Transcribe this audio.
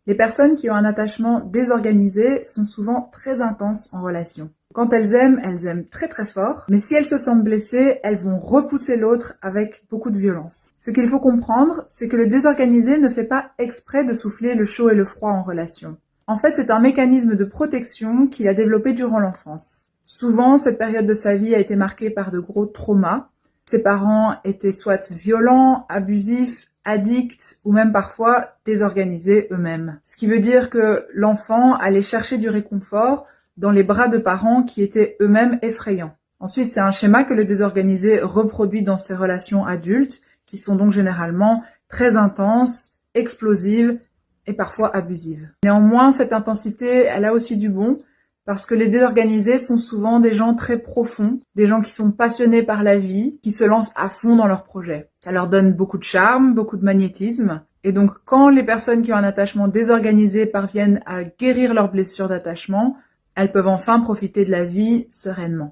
Les personnes qui ont un attachement désorganisé sont souvent très intenses en relation. Quand elles aiment très très fort, mais si elles se sentent blessées, elles vont repousser l'autre avec beaucoup de violence. Ce qu'il faut comprendre, c'est que le désorganisé ne fait pas exprès de souffler le chaud et le froid en relation. En fait, c'est un mécanisme de protection qu'il a développé durant l'enfance. Souvent, cette période de sa vie a été marquée par de gros traumas. Ses parents étaient soit violents, abusifs, addicts ou même parfois désorganisés eux-mêmes. Ce qui veut dire que l'enfant allait chercher du réconfort dans les bras de parents qui étaient eux-mêmes effrayants. Ensuite, c'est un schéma que le désorganisé reproduit dans ses relations adultes, qui sont donc généralement très intenses, explosives et parfois abusives. Néanmoins, cette intensité, elle a aussi du bon, parce que les désorganisés sont souvent des gens très profonds, des gens qui sont passionnés par la vie, qui se lancent à fond dans leurs projets. Ça leur donne beaucoup de charme, beaucoup de magnétisme. Et donc, quand les personnes qui ont un attachement désorganisé parviennent à guérir leurs blessures d'attachement, elles peuvent enfin profiter de la vie sereinement.